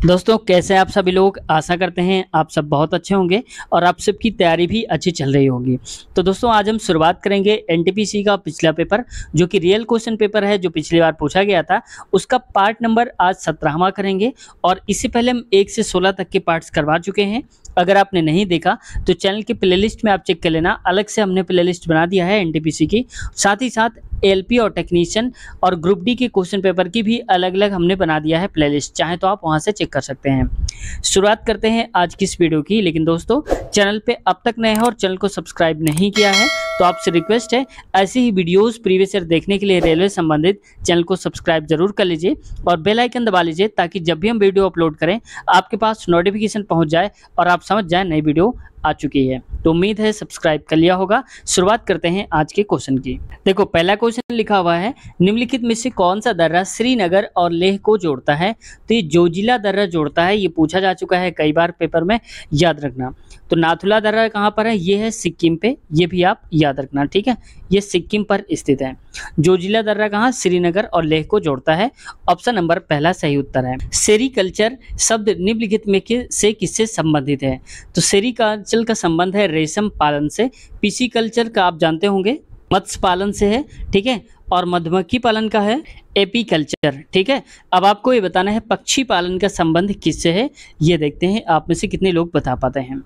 दोस्तों कैसे हैं आप सभी लोग। आशा करते हैं आप सब बहुत अच्छे होंगे और आप सबकी तैयारी भी अच्छी चल रही होगी। तो दोस्तों आज हम शुरुआत करेंगे एनटीपीसी का पिछला पेपर जो कि रियल क्वेश्चन पेपर है जो पिछली बार पूछा गया था, उसका पार्ट नंबर आज 17वां करेंगे। और इससे पहले हम 1 से 16 तक के पार्ट्स करवा चुके हैं। अगर आपने नहीं देखा तो चैनल की प्लेलिस्ट में आप चेक कर लेना, अलग से हमने प्लेलिस्ट बना दिया है एनटीपीसी की। साथ ही साथ एलपी और टेक्नीशियन और ग्रुप डी के क्वेश्चन पेपर की भी अलग अलग हमने बना दिया है प्लेलिस्ट, चाहे तो आप वहां से चेक कर सकते हैं। शुरुआत करते हैं आज की इस वीडियो की। लेकिन दोस्तों चैनल पे अब तक नए हो और चैनल को सब्सक्राइब नहीं किया है तो आपसे रिक्वेस्ट है, ऐसे ही वीडियोस प्रीवियस ईयर देखने के लिए रेलवे संबंधित चैनल को सब्सक्राइब जरूर कर लीजिए और बेल आइकन दबा लीजिए ताकि जब भी हम वीडियो अपलोड करें आपके पास नोटिफिकेशन पहुंच जाए और आप समझ जाए नई वीडियो आ चुकी है। तो उम्मीद है सब्सक्राइब कर लिया होगा। शुरुआत करते हैं आज के क्वेश्चन की। देखो पहला क्वेश्चन लिखा हुआ है, निम्नलिखित में से कौन सा दर्रा श्रीनगर और लेह को जोड़ता है। तो ये जोजिला दर्रा जोड़ता है, ये पूछा जा चुका है कई बार पेपर में, याद रखना। तो नाथुला दर्रा कहाँ पर है, ये है सिक्किम पे, ये भी आप याद रखना, ठीक है, ये सिक्किम पर स्थित है। जोजिला दर्रा कहाँ, श्रीनगर और लेह को जोड़ता है। ऑप्शन नंबर पहला सही उत्तर है। सेरीकल्चर शब्द निम्नलिखित में से किससे संबंधित है। तो सेरीकल्चर का संबंध है रेशम पालन से। पिसीकल्चर का आप जानते होंगे मत्स्य पालन से है, ठीक है, और मधुमक्खी पालन का है एपीकल्चर, ठीक है। अब आपको ये बताना है पक्षी पालन का संबंध किससे है, ये देखते हैं आप में से कितने लोग बता पाते हैं।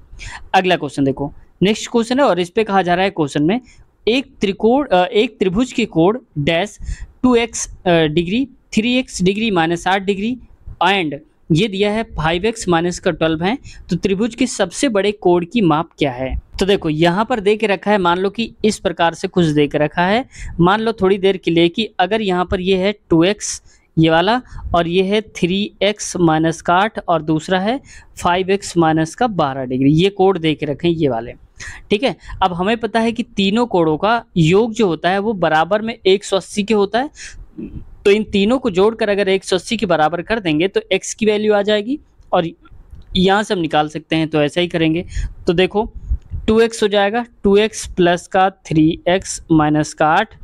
अगला क्वेश्चन देखो, नेक्स्ट क्वेश्चन है और इस पे कहा जा रहा है क्वेश्चन में एक त्रिभुज के कोण dash 2x degree 3x degree -8 degree and ये दिया है 5x माइनस का 12 है। तो त्रिभुज के सबसे बड़े कोण की माप क्या है। तो देखो यहाँ पर दे के रखा है, मान लो कि इस प्रकार से कुछ दे के रखा है। मान लो थोड़ी देर के लिए कि अगर यहाँ पर ये है 2x ये वाला और ये है 3x माइनस का 8 और दूसरा है 5x माइनस का 12 डिग्री, ये कोण दे के रखे हैं ये वाले, ठीक है। अब हमें पता है कि तीनों कोणों का योग जो होता है वो बराबर में 180 के होता है। तो इन तीनों को जोड़कर अगर 180 के बराबर कर देंगे तो x की वैल्यू आ जाएगी और यहाँ से हम निकाल सकते हैं, तो ऐसा ही करेंगे। तो देखो 2x हो जाएगा, 2x प्लस का 3x माइनस का 8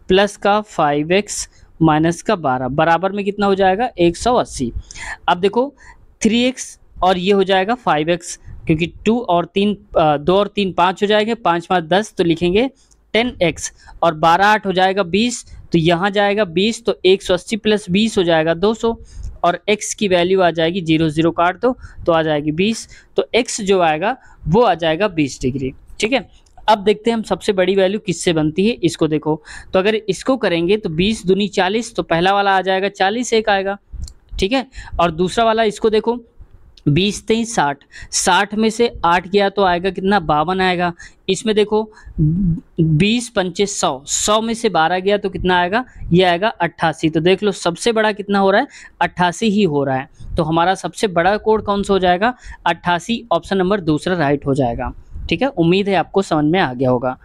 प्लस का 5x माइनस का 12 बराबर में कितना हो जाएगा 180। अब देखो 3x और ये हो जाएगा 5x, क्योंकि 2 और 3 5 हो जाएंगे, 5 5 10 तो लिखेंगे 10x और 12 8 हो जाएगा 20, तो यहाँ जाएगा 20, तो 180 प्लस 20 हो जाएगा 200 और x की वैल्यू आ जाएगी 0 0 काट दो तो आ जाएगी 20, तो x जो आएगा वो आ जाएगा 20 डिग्री, ठीक है। अब देखते हैं हम सबसे बड़ी वैल्यू किससे बनती है, इसको देखो। तो अगर इसको करेंगे तो 20 दूनी 40, तो पहला वाला आ जाएगा 40 एक आएगा, ठीक है। और दूसरा वाला इसको देखो 20 3 60, 60 में से 8 गया तो आएगा कितना 52 आएगा। इसमें देखो 20 पंचे 100, 100 में से 12 गया तो कितना आएगा, ये आएगा 88। तो देख लो सबसे बड़ा कितना हो रहा है 88 ही हो रहा है। तो हमारा सबसे बड़ा कोण कौन सा हो जाएगा 88, ऑप्शन नंबर दूसरा राइट हो जाएगा, ठीक है। उम्मीद है आपको समझ में आ गया होगा।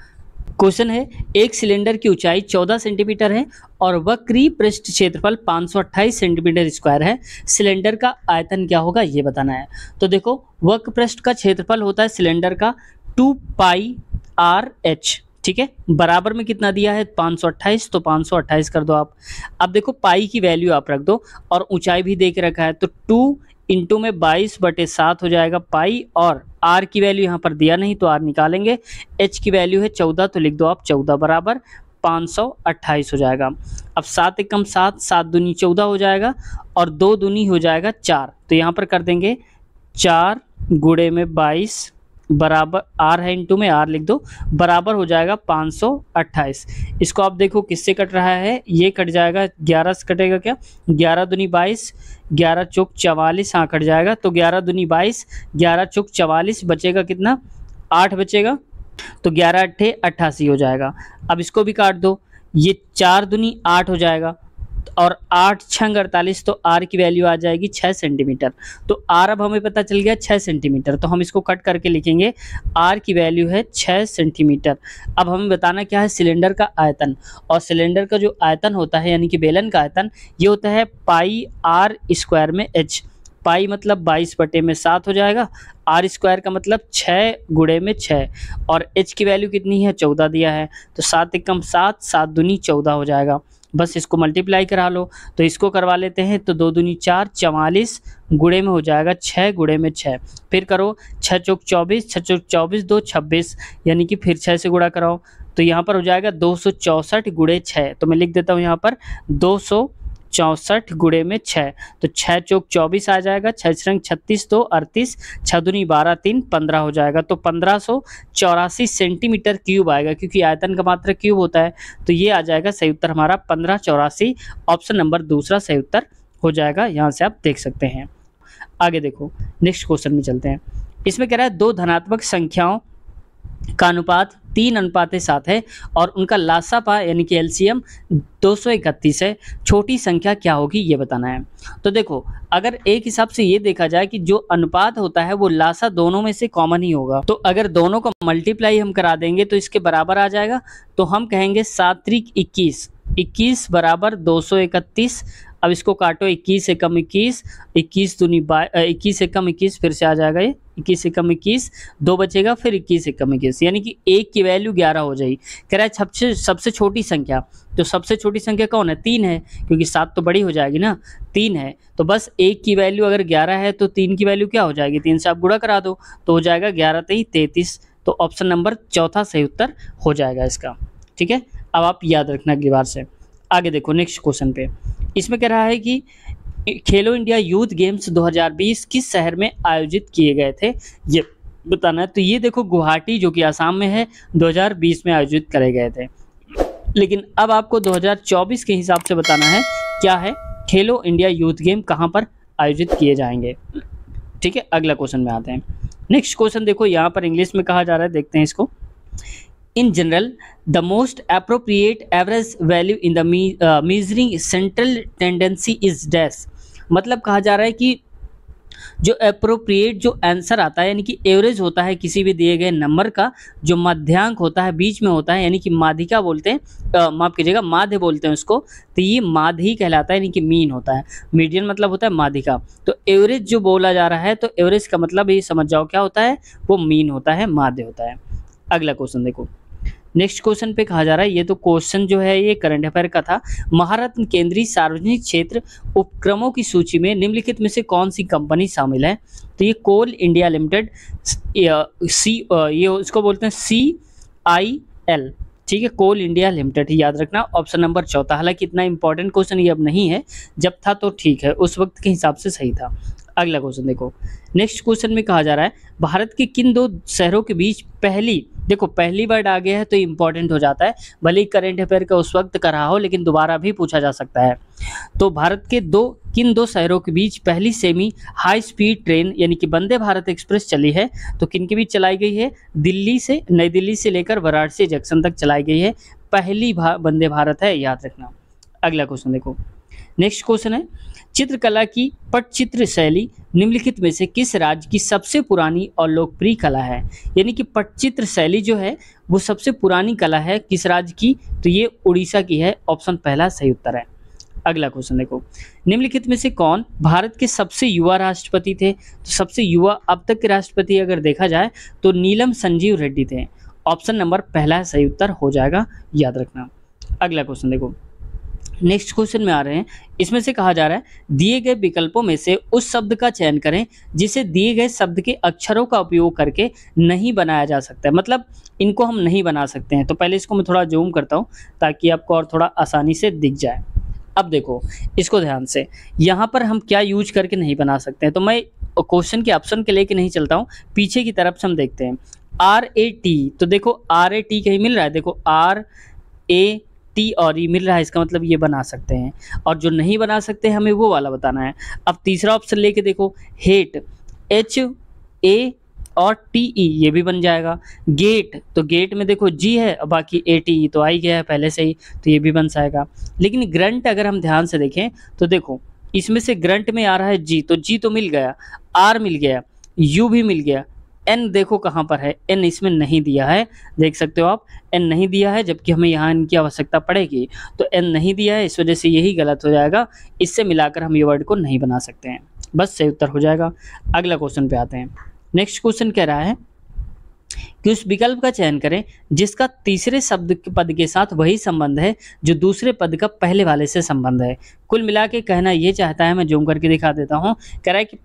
क्वेश्चन है, एक सिलेंडर की ऊंचाई 14 सेंटीमीटर है और वक्री पृष्ठ क्षेत्रफल 528 सेंटीमीटर स्क्वायर है। सिलेंडर का आयतन क्या होगा ये बताना है। तो देखो वक्र पृष्ठ का क्षेत्रफल होता है सिलेंडर का 2πr/h, ठीक है, बराबर में कितना दिया है 528, तो 528 कर दो आप। अब देखो पाई की वैल्यू आप रख दो और ऊंचाई भी दे के रखा है, तो 2 इंटू में 22/7 हो जाएगा पाई, और r की वैल्यू यहाँ पर दिया नहीं तो r निकालेंगे। h की वैल्यू है 14, तो लिख दो आप 14 बराबर 528 हो जाएगा। अब 7 एकम 7, 7 दूनी 14 हो जाएगा और 2 दूनी हो जाएगा 4, तो यहाँ पर कर देंगे 4 गुणे में 22 बराबर r है इंटू में r लिख दो बराबर हो जाएगा 528। इसको आप देखो किससे कट रहा है, ये कट जाएगा 11 से कटेगा क्या, 11 दूनी 22, 11 चौक 44, हाँ कट जाएगा, तो 11 दूनी 22, 11 चौक 44 बचेगा कितना 8 बचेगा, तो 11 अट्ठे 88 हो जाएगा। अब इसको भी काट दो, ये 4 दूनी 8 हो जाएगा और 8 छंग 48, तो r की वैल्यू आ जाएगी 6 सेंटीमीटर। तो r अब हमें पता चल गया 6 सेंटीमीटर, तो हम इसको कट करके लिखेंगे r की वैल्यू है 6 सेंटीमीटर। अब हमें बताना क्या है सिलेंडर का आयतन, और सिलेंडर का जो आयतन होता है यानी कि बेलन का आयतन ये होता है पाई r स्क्वायर में h। पाई मतलब 22/7 हो जाएगा, r स्क्वायर का मतलब 6 गुणे में 6 और h की वैल्यू कितनी है 14 दिया है, तो 7 एकम 7, 7 दूनी 14 हो जाएगा। बस इसको मल्टीप्लाई करा लो। तो इसको करवा लेते हैं, तो 2 दूनी 4, 44 गुणे में हो जाएगा 6 गुणे में 6। फिर करो 6 चौक 24, 6 चौक 24, 2 26, यानी कि फिर 6 से गुणा कराओ तो यहाँ पर हो जाएगा 264 गुणे 6। तो मैं लिख देता हूँ यहाँ पर 264 गुणे में 6। तो 6 चौक 24 आ जाएगा, 6 रंग 36, 2 38, 6 दूनी 12, 3 15 हो जाएगा। तो 1584 सेंटीमीटर क्यूब आएगा, क्योंकि आयतन का मात्रा क्यूब होता है। तो ये आ जाएगा सही उत्तर हमारा 1584। ऑप्शन नंबर दूसरा सही उत्तर हो जाएगा, यहाँ से आप देख सकते हैं। आगे देखो, नेक्स्ट क्वेश्चन में चलते हैं। इसमें कह रहा है 2 धनात्मक संख्याओं का अनुपात 3:7 है और उनका लासापा यानी कि एलसीएम 231 है। छोटी संख्या क्या होगी ये बताना है। तो देखो, अगर एक हिसाब से ये देखा जाए कि जो अनुपात होता है वो लासा दोनों में से कॉमन ही होगा, तो अगर दोनों को मल्टीप्लाई हम करा देंगे तो इसके बराबर आ जाएगा। तो हम कहेंगे 7 त्रिक 21, 21 बराबर 231। अब इसको काटो, 21 से कम 21, 21 दूनी 21 से कम 21, फिर से आ जाएगा ये 21 से कम 21, 2 बचेगा, फिर 21 से कम 21, यानी कि 1 की वैल्यू 11 हो जाएगी। कह रहा है सबसे छोटी संख्या, तो सबसे छोटी संख्या कौन है? 3 है, क्योंकि 7 तो बड़ी हो जाएगी ना, 3 है। तो बस 1 की वैल्यू अगर 11 है तो 3 की वैल्यू क्या हो जाएगी? 3 से आप गुणा करा दो तो हो जाएगा 11 3 33। तो ऑप्शन नंबर चौथा सही उत्तर हो जाएगा इसका। ठीक है, अब आप याद रखना अगली बार से। आगे देखो नेक्स्ट क्वेश्चन पे, इसमें कह रहा है कि खेलो इंडिया यूथ गेम्स 2020 किस शहर में आयोजित किए गए थे, ये बताना है। तो ये देखो गुवाहाटी जो कि आसाम में है, 2020 में आयोजित करे गए थे। लेकिन अब आपको 2024 के हिसाब से बताना है क्या है खेलो इंडिया यूथ गेम कहाँ पर आयोजित किए जाएंगे। ठीक है, अगला क्वेश्चन में आते हैं। नेक्स्ट क्वेश्चन देखो, यहाँ पर इंग्लिश में कहा जा रहा है, देखते हैं इसको। In general, the most appropriate average value in the measuring central tendency is dash। मतलब कहा जा रहा है कि जो अप्रोप्रिएट जो आंसर आता है, यानी कि एवरेज होता है किसी भी दिए गए नंबर का, जो मध्यांक होता है बीच में होता है, यानी कि माध्यिका बोलते हैं, माफ कीजिएगा माध्य बोलते हैं उसको। तो ये माध्य ही कहलाता है, यानी कि मीन होता है। मीडियन मतलब होता है माध्यिका। तो एवरेज जो बोला जा रहा है, तो एवरेज का मतलब ये समझ जाओ क्या होता है, वो मीन होता है, माध्य होता है। अगला क्वेश्चन देखो, नेक्स्ट क्वेश्चन पे कहा जा रहा है, ये तो क्वेश्चन जो है ये करंट अफेयर का था। महारत्न केंद्रीय सार्वजनिक क्षेत्र उपक्रमों की सूची में निम्नलिखित में से कौन सी कंपनी शामिल है? तो ये कोल इंडिया लिमिटेड, ये इसको बोलते हैं CIL। ठीक है, कोल इंडिया लिमिटेड, याद रखना ऑप्शन नंबर चौथा। हालांकि इतना इंपॉर्टेंट क्वेश्चन ये अब नहीं है, जब था तो ठीक है, उस वक्त के हिसाब से सही था। अगला क्वेश्चन देखो, नेक्स्ट क्वेश्चन में कहा जा रहा है भारत के किन 2 शहरों के बीच पहली वर्ड आ गया है तो इंपॉर्टेंट हो जाता है, भले ही करंट अफेयर का उस वक्त कर रहा हो, लेकिन दोबारा भी पूछा जा सकता है। तो भारत के किन 2 शहरों के बीच पहली सेमी हाई स्पीड ट्रेन यानी कि वंदे भारत एक्सप्रेस चली है? तो किन के बीच चलाई गई है? नई दिल्ली से लेकर वाराणसी जंक्शन तक चलाई गई है, पहली वंदे भारत है, याद रखना। अगला क्वेश्चन देखो, नेक्स्ट क्वेश्चन है चित्रकला की पटचित्र शैली निम्नलिखित में से किस राज्य की सबसे पुरानी और लोकप्रिय कला है? यानी कि पटचित्र शैली जो है वो सबसे पुरानी कला है, किस राज्य की? तो ये उड़ीसा की है, ऑप्शन पहला सही उत्तर है। अगला क्वेश्चन देखो, निम्नलिखित में से कौन भारत के सबसे युवा राष्ट्रपति थे? तो सबसे युवा अब तक के राष्ट्रपति अगर देखा जाए तो नीलम संजीव रेड्डी थे, ऑप्शन नंबर पहला सही उत्तर हो जाएगा, याद रखना। अगला क्वेश्चन देखो, नेक्स्ट क्वेश्चन में आ रहे हैं, इसमें से कहा जा रहा है दिए गए विकल्पों में से उस शब्द का चयन करें जिसे दिए गए शब्द के अक्षरों का उपयोग करके नहीं बनाया जा सकता है। मतलब इनको हम नहीं बना सकते हैं। तो पहले इसको मैं थोड़ा जूम करता हूं ताकि आपको और थोड़ा आसानी से दिख जाए। अब देखो इसको ध्यान से, यहाँ पर हम क्या यूज करके नहीं बना सकते हैं। तो मैं क्वेश्चन के ऑप्शन के लेके नहीं चलता हूँ, पीछे की तरफ से हम देखते हैं। RAT, तो देखो RAT कहीं मिल रहा है, देखो RAT और ये मिल रहा है, इसका मतलब ये बना सकते हैं। और जो नहीं बना सकते हमें वो वाला बताना है। अब तीसरा ऑप्शन लेके देखो, हेट HA और TE ये भी बन जाएगा। गेट, तो गेट में देखो G है, बाकी ATE तो आ ही गया है पहले से ही, तो ये भी बन जाएगा। लेकिन ग्रंट अगर हम ध्यान से देखें तो देखो इसमें से ग्रंट में आ रहा है G, तो G तो मिल गया, R मिल गया, U भी मिल गया, N देखो कहाँ पर है, N इसमें नहीं दिया है, देख सकते हो आप N नहीं दिया है, जबकि हमें यहाँ इनकी आवश्यकता पड़ेगी। तो N नहीं दिया है, इस वजह से यही गलत हो जाएगा। इससे मिलाकर हम ये वर्ड को नहीं बना सकते हैं, बस सही उत्तर हो जाएगा। अगला क्वेश्चन पे आते हैं। नेक्स्ट क्वेश्चन कह रहा है कि उस विकल्प का चयन करें जिसका तीसरे शब्द के पद के साथ वही संबंध है जो दूसरे पद का पहले वाले से संबंध है। कुल मिला के कहना ये चाहता है, मैं जूम करके दिखा देता हूँ, कह रहा है कि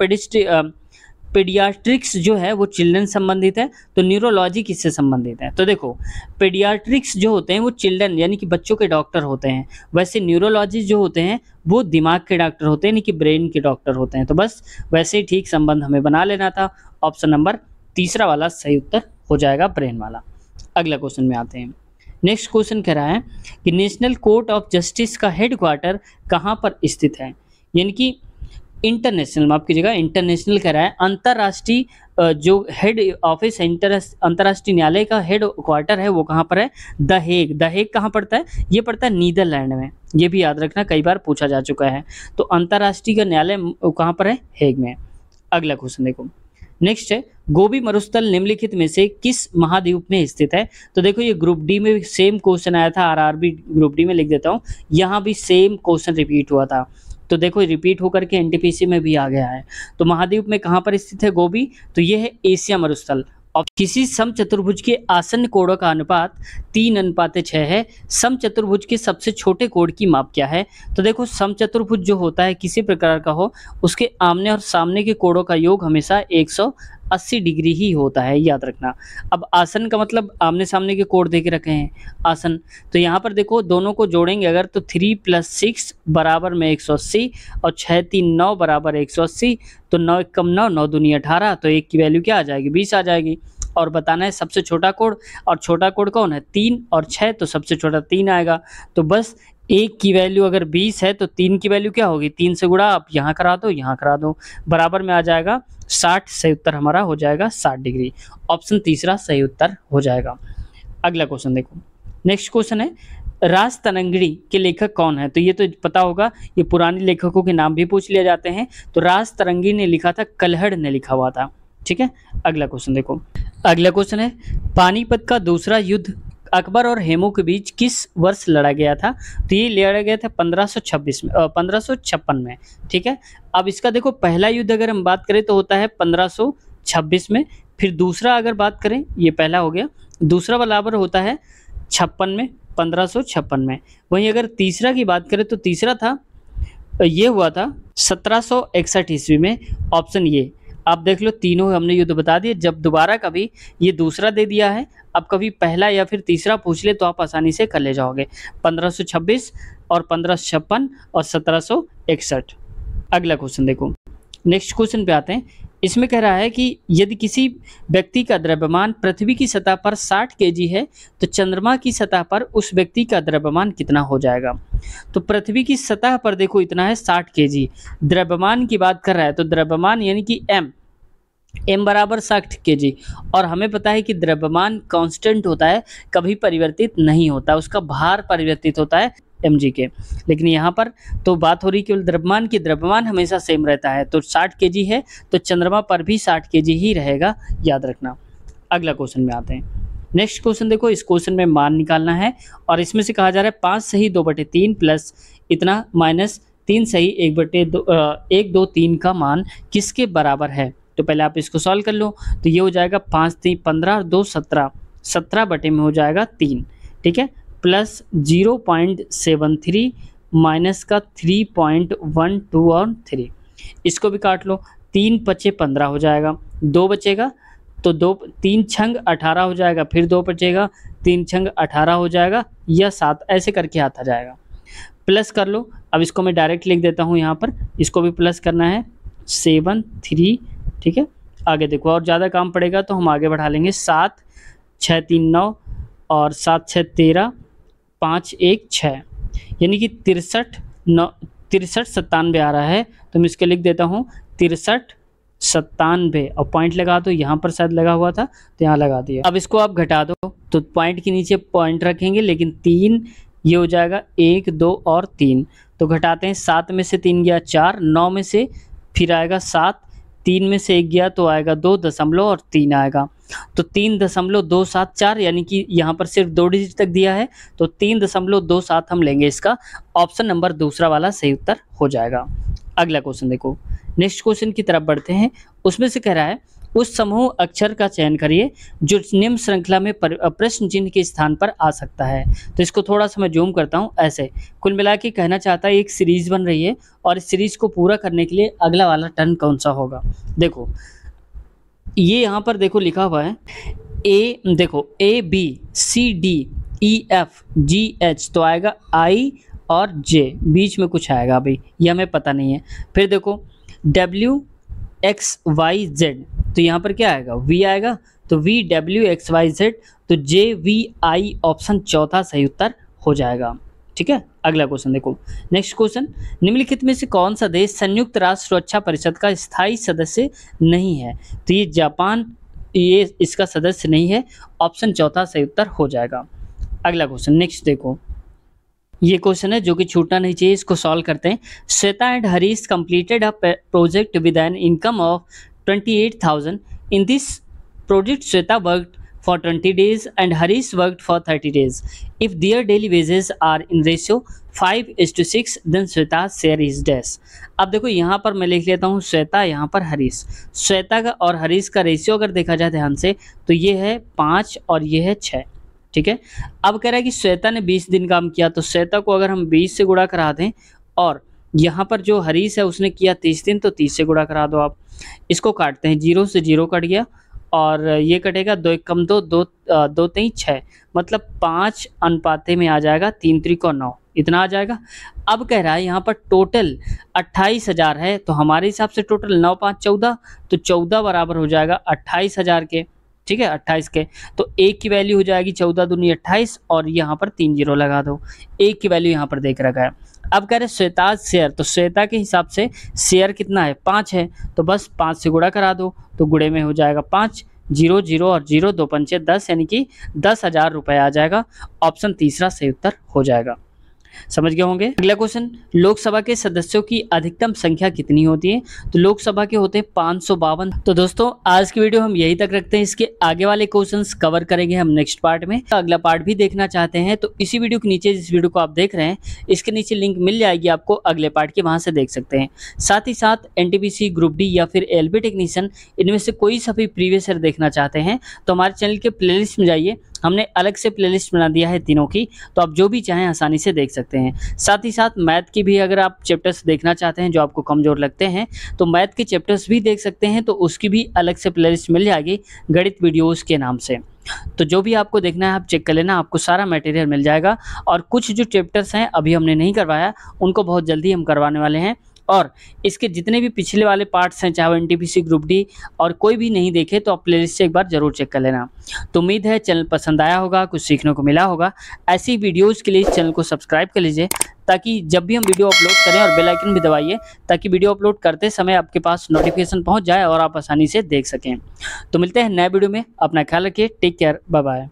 पेडियाट्रिक्स जो है वो चिल्ड्रन संबंधित है, तो न्यूरोलॉजी किससे संबंधित है। तो देखो पेडियाट्रिक्स जो होते हैं वो चिल्ड्रन यानी कि बच्चों के डॉक्टर होते हैं, वैसे न्यूरोलॉजी जो होते हैं वो दिमाग के डॉक्टर होते हैं, यानी कि ब्रेन के डॉक्टर होते हैं। तो बस वैसे ही ठीक संबंध हमें बना लेना था। ऑप्शन नंबर तीसरा वाला सही उत्तर हो जाएगा, ब्रेन वाला। अगला क्वेश्चन में आते हैं। नेक्स्ट क्वेश्चन कह रहा है कि नेशनल कोर्ट ऑफ जस्टिस का हेडक्वार्टर कहाँ पर स्थित है, यानी कि इंटरनेशनल, माफ कीजिएगा इंटरनेशनल कह रहा है, अंतर्राष्ट्रीय जो हेड ऑफिस है अंतर्राष्ट्रीय न्यायालय का हेड क्वार्टर है वो कहाँ पर है, द हेग। द हेग कहाँ पड़ता है, ये पड़ता है नीदरलैंड में, ये भी याद रखना, कई बार पूछा जा चुका है। तो अंतर्राष्ट्रीय का न्यायालय कहाँ पर है, हेग में। अगला क्वेश्चन देखो, नेक्स्ट है गोबी मरुस्थल निम्नलिखित में से किस महाद्वीप में स्थित है। तो देखो ये ग्रुप डी में सेम क्वेश्चन आया था, आरआरबी ग्रुप डी में लिख देता हूँ, यहाँ भी सेम क्वेश्चन रिपीट हुआ था। तो देखो रिपीट होकर के एनटीपीसी में भी आ गया है। तो महाद्वीप में कहाँ पर स्थित है गोबी, तो ये है एशिया मरुस्थल। और किसी समचतुर्भुज के आसन्न कोणों का अनुपात 3:6 है। समचतुर्भुज के सबसे छोटे कोण की माप क्या है। तो देखो समचतुर्भुज जो होता है किसी प्रकार का हो, उसके आमने और सामने के कोणों का योग हमेशा 180 डिग्री ही होता है, याद रखना। अब आसन का मतलब आमने सामने के कोण दे के रखे हैं आसन, तो यहाँ पर देखो दोनों को जोड़ेंगे अगर तो 3 + 6 बराबर में 180 और 6 3 9 बराबर 180, तो 9 × 9 9 दूनी 18, तो 1 की वैल्यू क्या आ जाएगी, 20 आ जाएगी। और बताना है सबसे छोटा कोण, और छोटा कोण कौन है 3 और 6, तो सबसे छोटा 3 आएगा। तो बस 1 की वैल्यू अगर 20 है तो 3 की वैल्यू क्या होगी, 3 से गुणा, आप यहाँ करा दो यहाँ करा दो, बराबर में आ जाएगा 60। सही उत्तर हमारा हो जाएगा 60 डिग्री। ऑप्शन तीसरा सही उत्तर हो जाएगा। अगला क्वेश्चन देखो, नेक्स्ट क्वेश्चन है राजतरंगिणी के लेखक कौन है। तो ये तो पता होगा, ये पुराने लेखकों के नाम भी पूछ लिए जाते हैं। तो राजतरंगिणी ने लिखा था, कल्हड़ ने लिखा हुआ था, ठीक है। अगला क्वेश्चन देखो, अगला क्वेश्चन है पानीपत का दूसरा युद्ध अकबर और हेमू के बीच किस वर्ष लड़ा गया था। तो ये लड़ा गया था 1556 में, ठीक है। अब इसका देखो पहला युद्ध अगर हम बात करें तो होता है 1526 में, फिर दूसरा अगर बात करें, ये पहला हो गया, दूसरा बराबर होता है 56 में, 1556 में। वहीं अगर तीसरा की बात करें तो तीसरा था, ये हुआ था 1761 ईस्वी में। ऑप्शन ये आप देख लो, तीनों हमने युद्ध बता दिए। जब दोबारा कभी ये दूसरा दे दिया है, अब कभी पहला या फिर तीसरा पूछ ले तो आप आसानी से कर ले जाओगे, 1526 और 1556 और 1761। अगला क्वेश्चन देखो, नेक्स्ट क्वेश्चन पे आते हैं। इसमें कह रहा है कि यदि किसी व्यक्ति का द्रव्यमान पृथ्वी की सतह पर 60 केजी है तो चंद्रमा की सतह पर उस व्यक्ति का द्रव्यमान कितना हो जाएगा। तो पृथ्वी की सतह पर देखो इतना है 60 केजी, द्रव्यमान की बात कर रहा है, तो द्रव्यमान यानी कि m बराबर 60 केजी। और हमें पता है कि द्रव्यमान कांस्टेंट होता है, कभी परिवर्तित नहीं होता, उसका भार परिवर्तित होता है mg के। लेकिन यहाँ पर तो बात हो रही केवल द्रव्यमान की, द्रव्यमान हमेशा सेम रहता है। तो 60 केजी है तो चंद्रमा पर भी 60 केजी ही रहेगा, याद रखना। अगला क्वेश्चन में आते हैं। नेक्स्ट क्वेश्चन देखो, इस क्वेश्चन में मान निकालना है और इसमें से कहा जा रहा है 5 सही 2/3 प्लस इतना माइनस 3 सही 1 2 3 का मान किसके बराबर है। तो पहले आप इसको सॉल्व कर लो, तो ये हो जाएगा 5 3 15 और 2 17, 17 बटे में हो जाएगा 3, ठीक है, प्लस 0.73 माइनस का 3.12 और 3, इसको भी काट लो, 3 × 15 हो जाएगा, 2 बचेगा तो 3 छंग 18 हो जाएगा, फिर 2 बचेगा, 3 छंग 18 हो जाएगा, या 7 ऐसे करके आता जाएगा। प्लस कर लो, अब इसको मैं डायरेक्ट लिख देता हूँ यहाँ पर, इसको भी प्लस करना है 7 3, ठीक है। आगे देखो और ज़्यादा काम पड़ेगा तो हम आगे बढ़ा लेंगे, 7 6 3 9 और 7 6 13 5 1 6, यानी कि 63 97 आ रहा है। तो मैं इसके लिख देता हूँ 63 97 और पॉइंट लगा दो, यहाँ पर शायद लगा हुआ था तो यहाँ लगा दिया। अब इसको आप घटा दो तो पॉइंट के नीचे पॉइंट रखेंगे, लेकिन 3 ये हो जाएगा 1 2 और 3, तो घटाते हैं, 7 में से 3 गया 4, 9 में से फिर आएगा 7, 3 में से 1 गया तो आएगा 2.3 आएगा, तो 3.274, यानी कि यहाँ पर सिर्फ 2 डिजिट तक दिया है तो 3.27 हम लेंगे, इसका ऑप्शन नंबर दूसरा वाला सही उत्तर हो जाएगा। अगला क्वेश्चन देखो, नेक्स्ट क्वेश्चन की तरफ बढ़ते हैं। उसमें से कह रहा है उस समूह अक्षर का चयन करिए जो निम्न श्रृंखला में प्रश्न चिन्ह के स्थान पर आ सकता है। तो इसको थोड़ा सा मैं जूम करता हूँ। ऐसे कुल मिला के कहना चाहता है एक सीरीज बन रही है और इस सीरीज को पूरा करने के लिए अगला वाला टर्न कौन सा होगा। देखो ये यहाँ पर देखो लिखा हुआ है देखो ABCDEFGH, तो आएगा I और J, बीच में कुछ आएगा अभी ये हमें पता नहीं है। फिर देखो WXYZ, तो यहाँ पर क्या आएगा V आएगा, तो VWXYZ, तो JVI ऑप्शन चौथा सही उत्तर हो जाएगा। ठीक है, अगला क्वेश्चन देखो। नेक्स्ट क्वेश्चन, निम्नलिखित में से कौन सा देश संयुक्त राष्ट्र सुरक्षा परिषद का स्थायी सदस्य नहीं है। तो ये जापान, ये इसका सदस्य नहीं है, ऑप्शन चौथा सही उत्तर हो जाएगा। अगला क्वेश्चन नेक्स्ट देखो, ये क्वेश्चन है जो कि छूटना नहीं चाहिए, इसको सॉल्व करते हैं। Shweta and Harish completed a project with an income of 28,000। In this project Shweta worked for 20 days and Harish worked for 30 days. If their daily wages are in ratio 5:6, then Shweta's share is dash. अब देखो यहाँ पर मैं लिख लेता हूँ श्वेता, यहाँ पर हरीश। श्वेता का और हरीश का रेशियो अगर देखा जाए ध्यान से तो ये है 5 और ये है 6। ठीक है, अब कह रहा है कि श्वेता ने 20 दिन काम किया, तो श्वेता को अगर हम 20 से गुणा करा दें और यहाँ पर जो हरीश है उसने किया 30 दिन, तो 30 से गुणा करा दो आप। इसको काटते हैं, 0 से 0 कट गया और ये कटेगा 2 कम 2 2 2 3 6, मतलब 5 अनुपाते में आ जाएगा, 3 3 को 9, इतना आ जाएगा। अब कह रहा है यहाँ पर टोटल 28,000 है, तो हमारे हिसाब से टोटल 9 5 14, तो 14 बराबर हो जाएगा 28,000 के। ठीक है, 28 के, तो एक की वैल्यू हो जाएगी 14 दूनी 28 और यहाँ पर 3 0 लगा दो, एक की वैल्यू यहाँ पर देख रखा है। अब कह रहे श्वेता शेयर, तो श्वेता के हिसाब से शेयर कितना है 5 है, तो बस 5 से गुणा करा दो, तो गुणे में हो जाएगा 5, 0 0 और 0 2 पंचे 10, यानी कि 10,000 रुपये आ जाएगा। ऑप्शन तीसरा सही उत्तर हो जाएगा। समझ गए होंगे। अगला क्वेश्चन, लोकसभा के सदस्यों की अधिकतम संख्या कितनी होती है। तो लोकसभा के होते हैं 552। तो दोस्तों आज की वीडियो हम यही तक रखते हैं, इसके आगे वाले क्वेश्चंस कवर करेंगे हम नेक्स्ट पार्ट में। तो अगला पार्ट भी देखना चाहते हैं तो इसी वीडियो के नीचे, जिस वीडियो को आप देख रहे हैं इसके नीचे लिंक मिल जाएगी आपको अगले पार्ट की, वहां से देख सकते हैं। साथ ही साथ NTPC ग्रुप डी या फिर LB टेक्नीशियन, इनमें से कोई सा भी प्रीवियस ईयर देखना चाहते हैं तो हमारे चैनल के प्लेलिस्ट में जाइए, हमने अलग से प्लेलिस्ट बना दिया है तीनों की, तो आप जो भी चाहें आसानी से देख सकते हैं। साथ ही साथ मैथ की भी अगर आप चैप्टर्स देखना चाहते हैं जो आपको कमज़ोर लगते हैं तो मैथ के चैप्टर्स भी देख सकते हैं, तो उसकी भी अलग से प्लेलिस्ट मिल जाएगी गणित वीडियोज़ के नाम से। तो जो भी आपको देखना है आप चेक कर लेना, आपको सारा मटेरियल मिल जाएगा। और कुछ जो चैप्टर्स हैं अभी हमने नहीं करवाया, उनको बहुत जल्दी हम करवाने वाले हैं। और इसके जितने भी पिछले वाले पार्ट्स हैं, चाहे वो NTPC ग्रुप डी और कोई भी नहीं देखे तो आप प्लेलिस्ट से एक बार ज़रूर चेक कर लेना। तो उम्मीद है चैनल पसंद आया होगा, कुछ सीखने को मिला होगा। ऐसी वीडियोज़ के लिए इस चैनल को सब्सक्राइब कर लीजिए ताकि जब भी हम वीडियो अपलोड करें, और बेल आइकन भी दबाइए ताकि वीडियो अपलोड करते समय आपके पास नोटिफिकेशन पहुँच जाए और आप आसानी से देख सकें। तो मिलते हैं नए वीडियो में, अपना ख्याल रखिए, टेक केयर, बाय बाय।